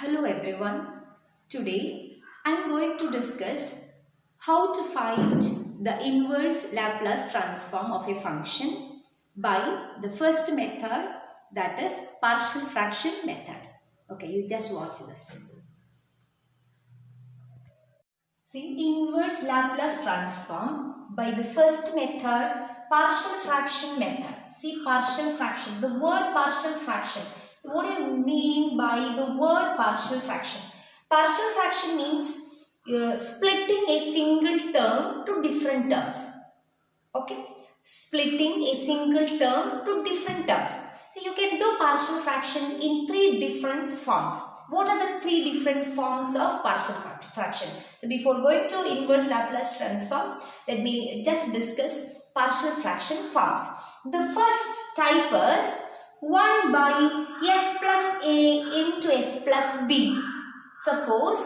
Hello everyone. Today I am going to discuss how to find the inverse Laplace transform of a function by the first method, that is partial fraction method. Okay, you just watch this. See, inverse Laplace transform by the first method, partial fraction method. See, partial fraction, the word partial fraction. What do you mean by the word partial fraction? Partial fraction means splitting a single term to different terms. Okay, splitting a single term to different terms. So you can do partial fraction in three different forms. What are the three different forms of partial fraction? So before going to inverse Laplace transform, let me just discuss partial fraction forms. The first type is 1 by s plus a into s plus b. Suppose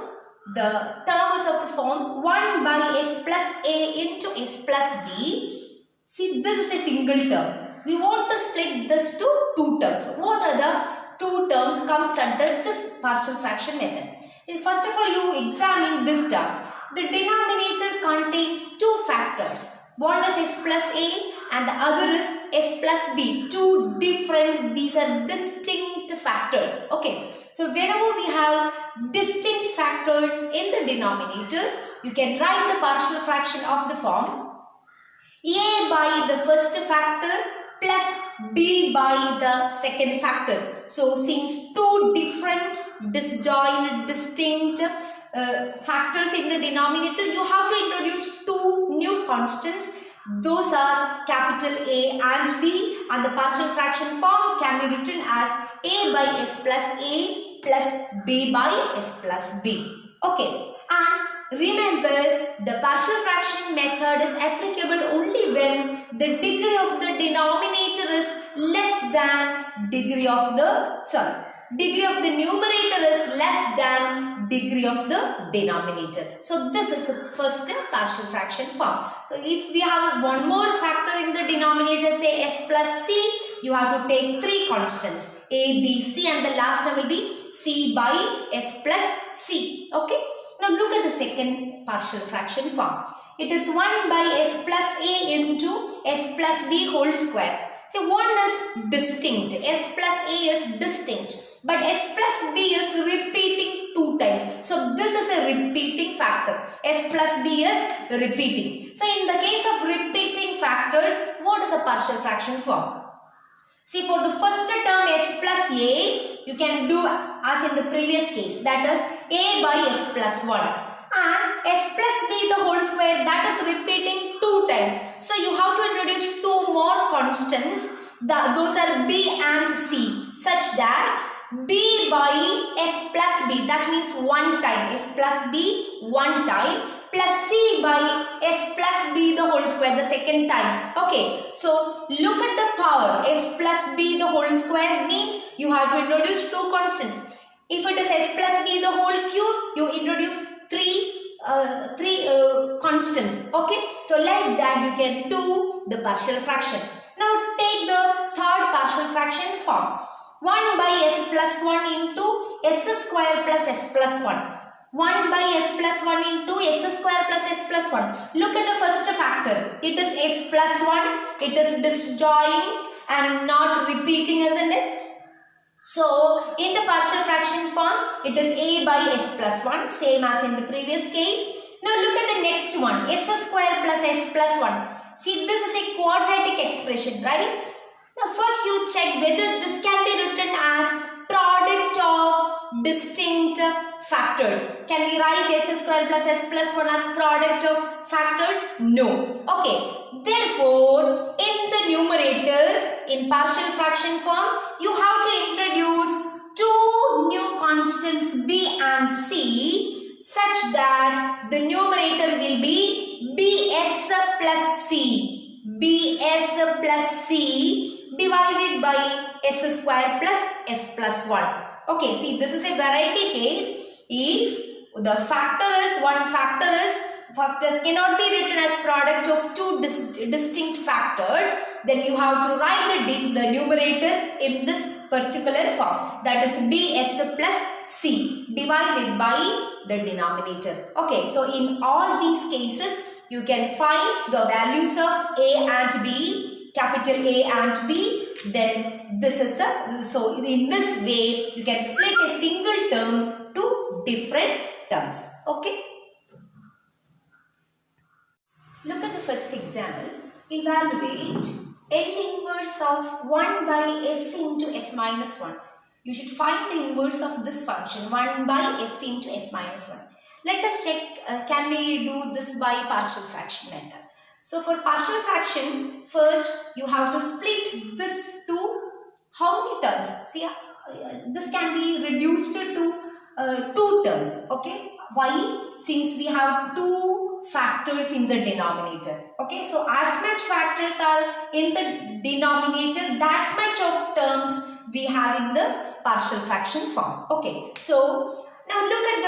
the term is of the form 1 by s plus a into s plus b. See, this is a single term. We want to split this to two terms. What are the two terms comes under this partial fraction method? First of all, you examine this term. The denominator contains two factors. One is s plus a and the other is s plus b. Two different, these are distinct factors. Okay. So whenever we have distinct factors in the denominator, you can write the partial fraction of the form a by the first factor plus b by the second factor. So since two different disjoint distinct factors in the denominator, you have to introduce two new constants. Those are capital A and B, and the partial fraction form can be written as a by s plus a plus b by s plus b. Okay, and remember, the partial fraction method is applicable only when the degree of the denominator is less than degree of the numerator is less than degree of the denominator. So this is the first partial fraction form. So if we have one more factor in the denominator, say s plus c, you have to take three constants a, b, c, and the last term will be c by s plus c. Okay. Now look at the second partial fraction form. It is 1 by s plus a into s plus b whole square. See, one is distinct. S plus a is distinct. But s plus b is repeating two times. So this is a repeating factor. S plus b is repeating. So in the case of repeating factors, what is a partial fraction form? See, for the first term s plus a, you can do as in the previous case, that is a by s plus 1. And s plus b the whole square, that is repeating two times. So you have to introduce two more constants. Those are b and c, such that b by s plus b, that means one time, s plus b one time, plus c by s plus b the whole square the second time. Okay, so look at the power. S plus b the whole square means you have to introduce two constants. If it is s plus b the whole cube, you introduce three constants. Okay, so like that you can do the partial fraction. Now take the third partial fraction form. 1 by s plus 1 into s square plus s plus 1. 1 by s plus 1 into s square plus s plus 1. Look at the first factor. It is s plus 1. It is disjoint and not repeating, isn't it? So in the partial fraction form, it is a by s plus 1, same as in the previous case. Now look at the next one, s square plus s plus 1. See, this is a quadratic expression, right? Now first you check whether this can be written as product of distinct factors. Can we write s square plus s plus 1 as product of factors? No. Okay. Therefore, in the numerator, in partial fraction form, you have to introduce two new constants b and c, such that the numerator will be bs plus c. bs plus c divided by s square plus s plus 1. Okay, see, this is a variety case. If the factor cannot be written as product of two distinct factors, then you have to write the numerator in this particular form, that is bs plus c. divided by the denominator. Okay, so in all these cases, you can find the values of A and B, capital A and B. Then this is the, so in this way, you can split a single term to different terms. Okay. Look at the first example. Evaluate L inverse of 1 by S into S minus 1. You should find the inverse of this function 1 by S into S minus 1. Let us check, can we do this by partial fraction method. So for partial fraction, first you have to split this to how many terms? See, this can be reduced to 2 terms. Okay. Why? Since we have 2 factors in the denominator. Okay. So as much factors are in the denominator, that much of terms we have in the partial fraction form. Okay. So now look at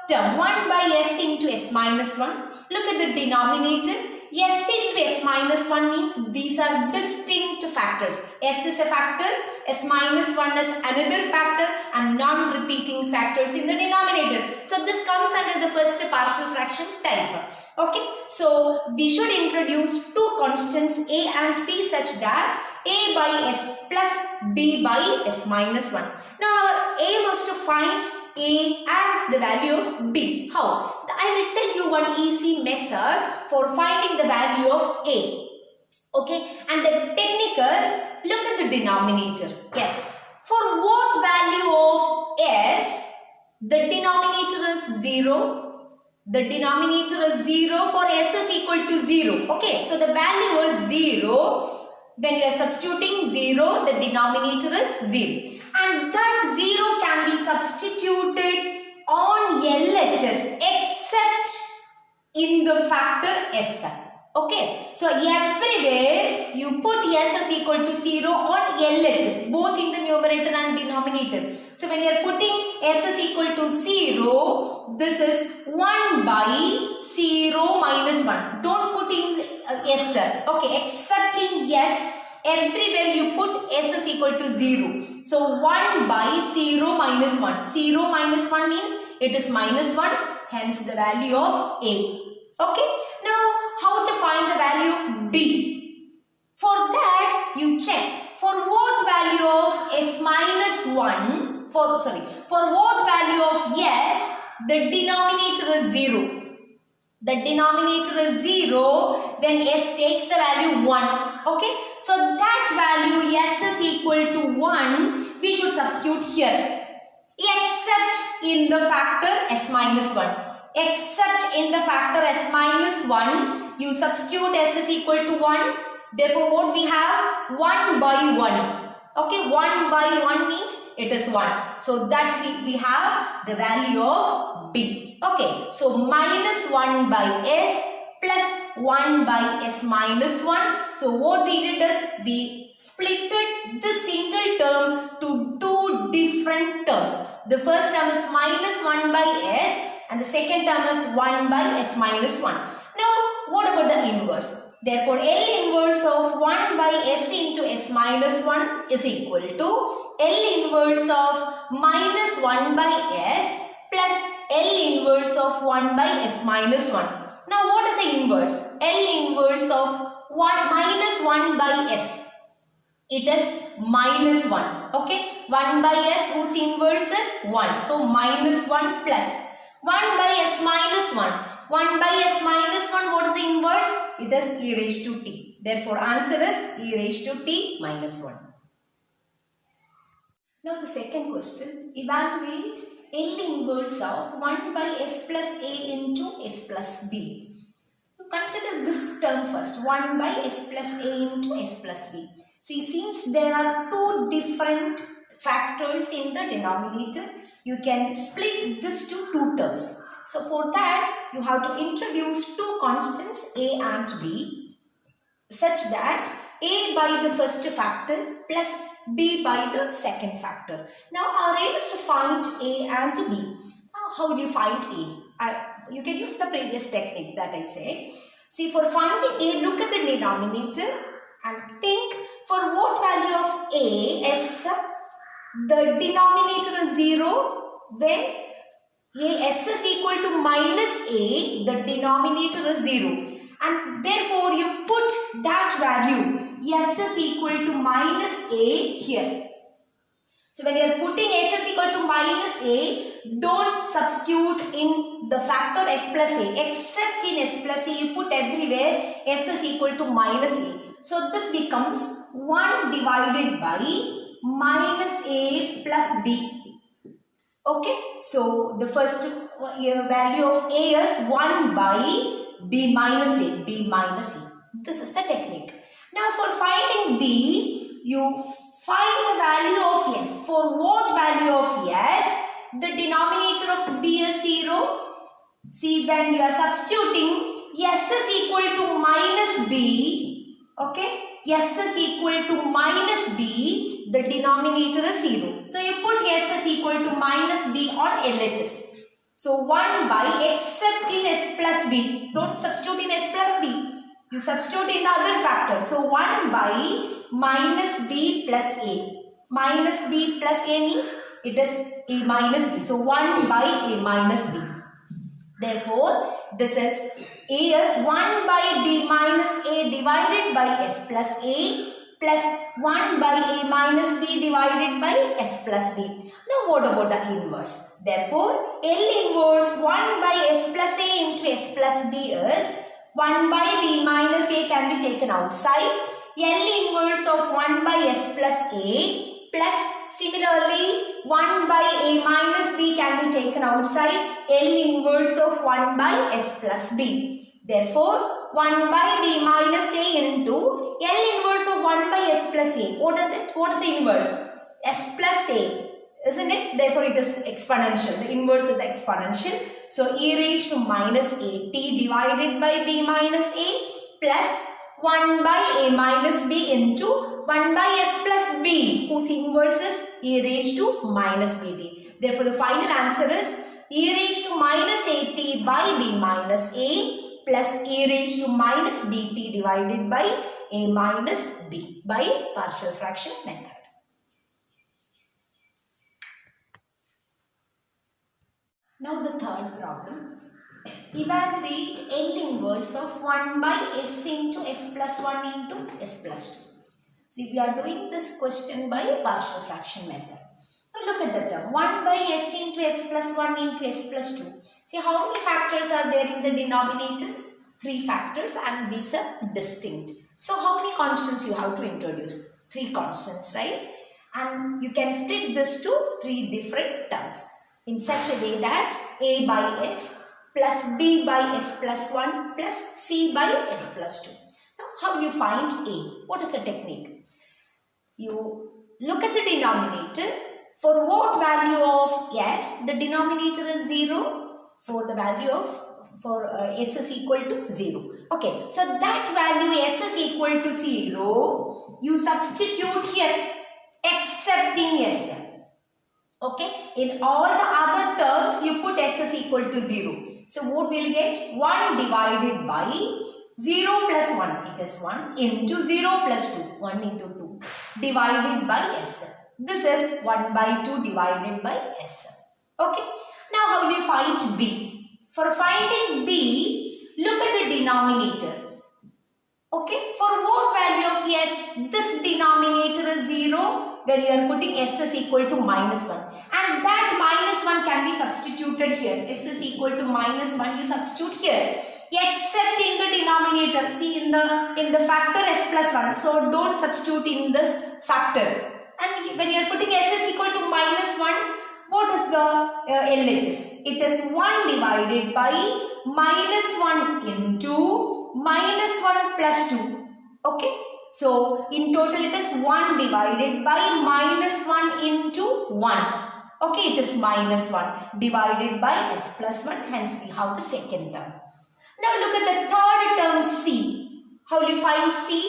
the term 1 by S into S minus 1. Look at the denominator. S into S minus 1 means these are distinct factors. S is a factor, S minus 1 is another factor, and non-repeating factors in the denominator. So this comes under the first partial fraction type. Okay, so we should introduce 2 constants A and B such that A by S plus B by S minus 1. Now our aim was to find A and the value of B. How? I will tell you one easy method for finding the value of A. Okay, and the technique is, look at the denominator. Yes, for what value of S, the denominator is 0. The denominator is 0 for S is equal to 0. Okay, so the value is 0. When you are substituting 0, the denominator is 0. And that 0 can be substituted on LHS except in the factor S. Okay, so everywhere you put S is equal to 0 on LHS, both in the numerator and denominator. So when you are putting S is equal to 0, this is 1 by 0 minus 1. Don't put in S. Okay, except in S, everywhere you put S is equal to 0. So 1 by 0 minus 1. 0 minus 1 means it is minus 1. Hence the value of A. Okay. Now how to find the value of B? For that you check for what value of S minus 1. For what value of S the denominator is 0. The denominator is 0 when S takes the value 1. Okay. So that value S is equal to 1. We should substitute here. Except in the factor S minus 1. Except in the factor S minus 1. You substitute S is equal to 1. Therefore what we have? 1 by 1. Okay. 1 by 1 means it is 1. So that we have the value of B. Okay, so minus 1 by S plus 1 by S minus 1. So what we did is we splitted the single term to 2 different terms. The first term is minus 1 by S and the second term is 1 by S minus 1. Now what about the inverse? Therefore L inverse of 1 by S into S minus 1 is equal to L inverse of minus 1 by S plus L inverse of 1 by S minus 1. Now what is the inverse? L inverse of 1 minus 1 by S. It is minus 1. Okay. 1 by S whose inverse is 1. So minus 1 plus 1 by S minus 1. 1 by S minus 1, what is the inverse? It is e raised to t. Therefore answer is e raised to t minus 1. Now the second question, evaluate L inverse of 1 by S plus A into S plus B. Consider this term first, 1 by S plus A into S plus B. See, since there are 2 different factors in the denominator, you can split this to 2 terms. So for that, you have to introduce 2 constants A and B such that A by the first factor plus B by the second factor. Now our aim is to find A and B. Now how will you find A? You can use the previous technique that I said. See, for finding A, look at the denominator and think for what value of A, S, the denominator is 0 when S is equal to minus A, the denominator is 0. And therefore, you put that value, S is equal to minus A here. So, when you are putting S is equal to minus A, don't substitute in the factor S plus A. Except in S plus A, you put everywhere S is equal to minus A. So, this becomes 1 divided by minus A plus B. Okay, so the first value of A is 1 by B minus A, B minus A. This is the technique. Now for finding B, you find the value of S. For what value of S? The denominator of B is 0. See, when you are substituting, S is equal to minus B. Okay, S is equal to minus B, the denominator is 0. So, you put S is equal to minus B on LHS. So, 1 by except in S plus B. Don't substitute in S plus B. You substitute in the other factor. So, 1 by minus B plus A. Minus B plus A means it is A minus B. So, 1 by A minus B. Therefore, this is A is 1 by B minus A divided by S plus A plus 1 by A minus B divided by S plus B. Now, what about the inverse? Therefore, L inverse 1 by S plus A into S plus B is 1 by B minus A can be taken outside. L inverse of 1 by S plus A plus similarly 1 by A minus B can be taken outside. L inverse of 1 by S plus B. Therefore, 1 by B minus A into L inverse of 1 by S plus A. What is it? What is the inverse? S plus A. Isn't it? Therefore, it is exponential. The inverse is exponential. So, e raised to minus at divided by b minus a plus 1 by a minus b into 1 by s plus b, whose inverse is e raised to minus bt. Therefore, the final answer is e raised to minus at by b minus a plus e raised to minus bt divided by a minus b by partial fraction method. Now the third problem. Evaluate L inverse of 1 by s into s plus 1 into s plus 2. See, we are doing this question by partial fraction method. Now look at the term 1 by s into s plus 1 into s plus 2. See, how many factors are there in the denominator? 3 factors, and these are distinct. So how many constants you have to introduce? 3 constants, right? And you can split this to 3 different terms in such a way that a by s plus b by s plus 1 plus c by s plus 2. Now, how will you find a? What is the technique? You look at the denominator. For what value of s? The denominator is 0. For the value of s is equal to 0. Okay, so that value s is equal to 0. You substitute here except in s. Okay, in all the other terms you put s is equal to 0. So what will you get? 1 divided by 0 plus 1. It is 1 into 0 plus 2. 1 into 2 divided by s. This is 1 by 2 divided by s. Okay. Now how will you find b? For finding b, look at the denominator. Okay. For what value of s? This denominator is 0 when you are putting s is equal to minus 1. And that minus 1 can be substituted here. S is equal to minus 1, you substitute here. Except in the denominator. See, in the factor s plus 1. So don't substitute in this factor. And when you are putting s is equal to minus 1, what is the LHS? It is 1 divided by minus 1 into minus 1 plus 2. Okay. So in total it is 1 divided by minus 1 into 1. Okay, it is minus 1 divided by s plus 1. Hence, we have the second term. Now, look at the third term c. How will you find c?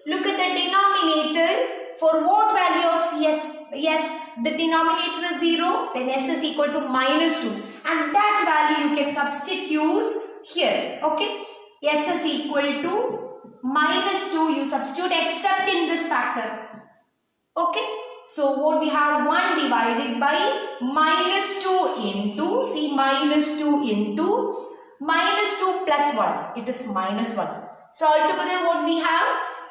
Look at the denominator. For what value of s? Yes, the denominator is 0 when s is equal to minus 2. And that value you can substitute here. Okay, s is equal to minus 2. You substitute except in this factor. Okay. So, what we have 1 divided by minus 2 into see minus 2 into minus 2 plus 1. It is minus 1. So altogether what we have?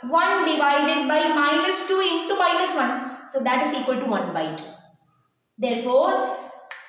1 divided by minus 2 into minus 1. So that is equal to 1 by 2. Therefore,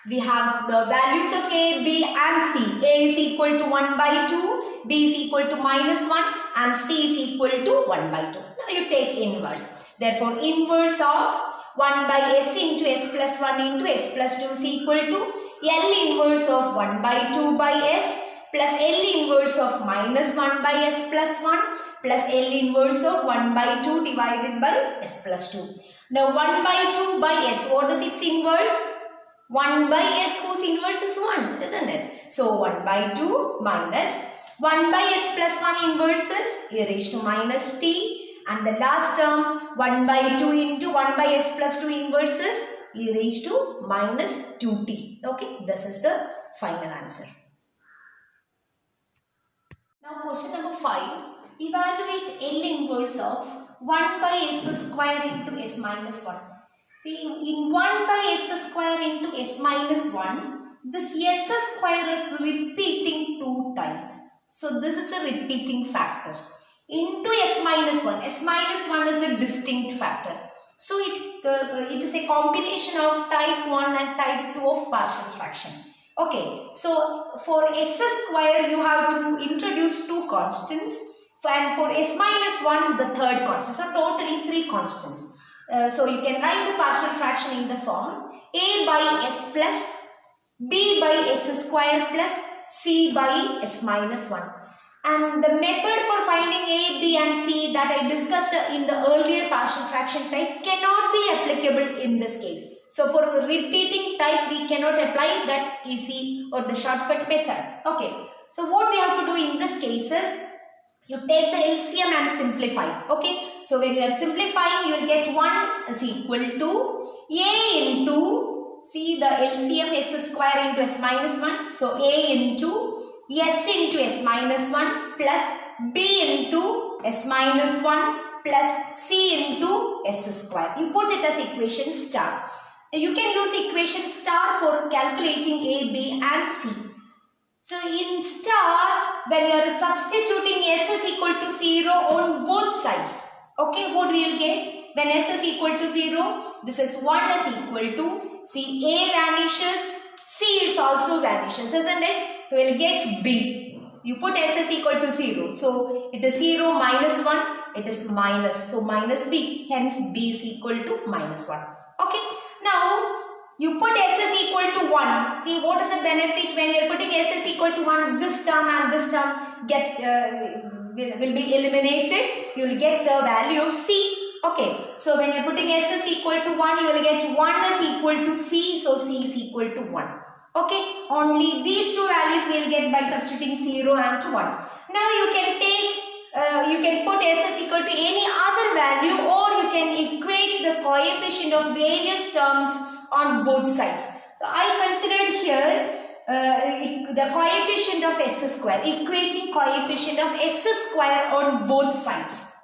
we have the values of A, B and C. A is equal to 1 by 2, B is equal to minus 1 and C is equal to 1 by 2. Now you take inverse. Therefore, inverse of 1 by S into S plus 1 into S plus 2 is equal to L inverse of 1 by 2 by S plus L inverse of minus 1 by S plus 1 plus L inverse of 1 by 2 divided by S plus 2. Now 1 by 2 by S, what is its inverse? 1 by S whose inverse is 1, isn't it? So 1 by 2 minus 1 by S plus 1 inverse is e raised to minus t. And the last term 1 by 2 into 1 by S plus 2 inverse is e raised to minus 2t. Okay, this is the final answer. Now question number 5. Evaluate L inverse of 1 by S square into S minus 1. See, in 1 by S square into S minus 1, this S square is repeating 2 times. So this is a repeating factor. Into S minus 1. S minus 1 is the distinct factor. So it is a combination of type 1 and type 2 of partial fraction. Okay, so for S square you have to introduce 2 constants and for S minus 1 the third constant. So totally 3 constants. So you can write the partial fraction in the form A by S plus B by S square plus C by S minus 1. And the method for finding A, B and C that I discussed in the earlier partial fraction type cannot be applicable in this case. So for the repeating type we cannot apply that easy or the shortcut method. Okay. So what we have to do in this case is you take the LCM and simplify. Okay. So when you are simplifying you will get 1 is equal to A into, see the LCM S square into S minus 1. So A into S into S minus 1 plus B into S minus 1 plus C into S square. You put it as equation star. You can use equation star for calculating A, B and C. So in star, when you are substituting S is equal to 0 on both sides. Okay, what we will get? When S is equal to 0, this is 1 is equal to, see A vanishes, C is also vanishes, isn't it? So we will get B. You put S is equal to 0. So it is 0 minus 1. It is minus. So minus B. Hence B is equal to minus 1. Okay. Now you put S is equal to 1. See what is the benefit when you are putting S is equal to 1? This term and this term get will be eliminated. You will get the value of C. Okay. So when you are putting S is equal to 1, you will get 1 is equal to C. So C is equal to 1. Okay, only these 2 values we will get by substituting 0 and 1. Now you can take, you can put S is equal to any other value or you can equate the coefficient of various terms on both sides. So I considered here the coefficient of S square, equating coefficient of S square on both sides.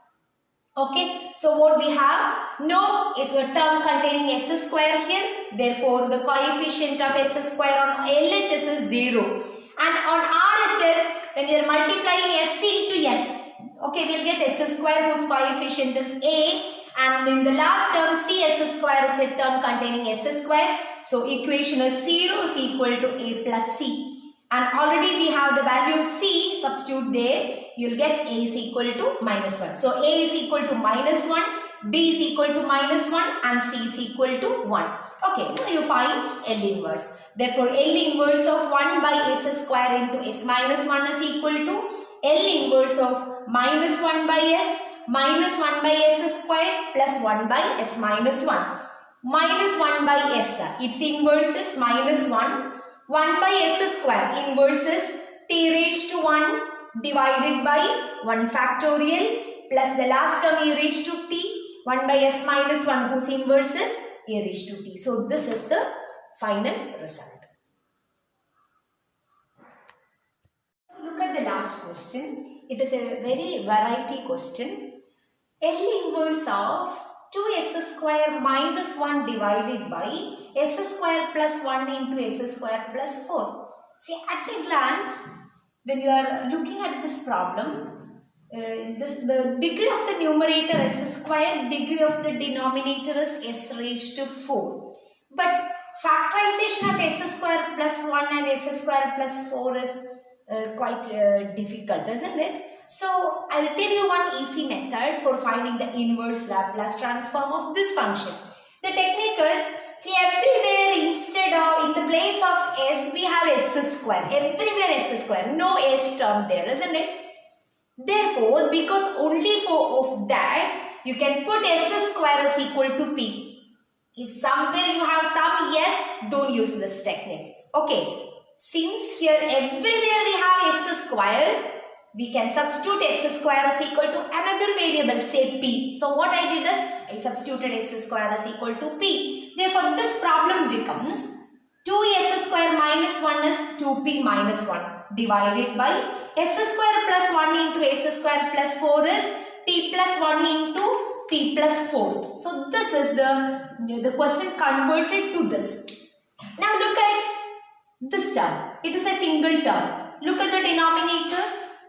Okay, so what we have? No is a term containing S square here. Therefore, the coefficient of S square on LHS is 0. And on RHS, when you are multiplying S into S, okay, we will get S square whose coefficient is A. And in the last term, CS square is a term containing S square. So, equation is 0 is equal to A plus C. And already we have the value of C, substitute there, you will get A is equal to minus 1. So, A is equal to minus 1, B is equal to minus 1 and C is equal to 1. Okay, now you find L inverse. Therefore, L inverse of 1 by S square into S minus 1 is equal to L inverse of minus 1 by S minus 1 by S square plus 1 by S minus 1. Minus 1 by S, its inverse is minus 1. 1 by S square inverse is t raised to 1 divided by 1 factorial plus the last term e raised to t, 1 by S minus 1 whose inverse is e raised to t. So this is the final result. Look at the last question. It is a very variety question. L inverse of 2s square minus 1 divided by s square plus 1 into s square plus 4. See, at a glance, when you are looking at this problem, the degree of the numerator s square, degree of the denominator is s raised to 4. But factorization of s square plus 1 and s square plus 4 is quite difficult, isn't it? So, I will tell you one easy method for finding the inverse Laplace transform of this function. The technique is, see, everywhere instead of, in the place of s, we have s square. Everywhere s square. No s term there, isn't it? Therefore, because only for of that, you can put s square is equal to p. If somewhere you have some s, don't use this technique. Okay. Since here everywhere we have s square, we can substitute s square is equal to another variable, say p. So what I did is, I substituted s square is equal to p. Therefore, this problem becomes 2s square minus 1 is 2p minus 1 divided by s square plus 1 into s square plus 4 is p plus 1 into p plus 4. So this is the question converted to this. Now look at this term. It is a single term. Look at the denominator.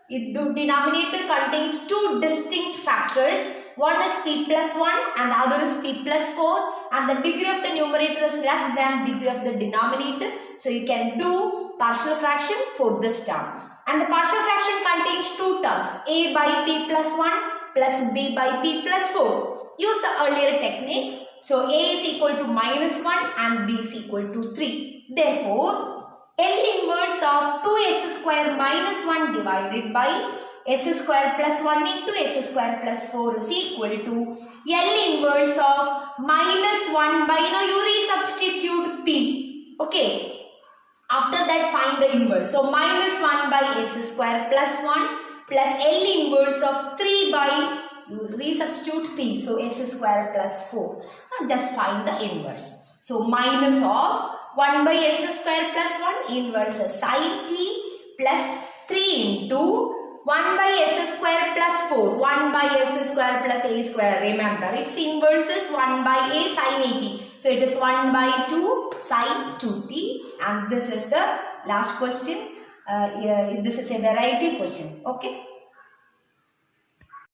The denominator contains two distinct factors. One is p plus 1 and the other is p plus 4, and the degree of the numerator is less than degree of the denominator. So you can do partial fraction for this term. And the partial fraction contains two terms, a by p plus 1 plus b by p plus 4. Use the earlier technique. So a is equal to minus 1 and b is equal to 3. Therefore, L inverse of 2s square minus 1 divided by s square plus 1 into s square plus 4 is equal to L inverse of minus 1 by, you resubstitute p. Okay. After that, find the inverse. So, minus 1 by s square plus 1 plus L inverse of 3 by, you resubstitute p. So, s square plus 4. Now, just find the inverse. So, minus of 1 by s square plus 1 inverse is sin t plus 3 into 1 by s square plus 4. 1 by s square plus a square. Remember, its inverse is 1 by a sin 80. So, it is 1 by 2 sin 2t. And this is the last question. This is a variety question. Okay.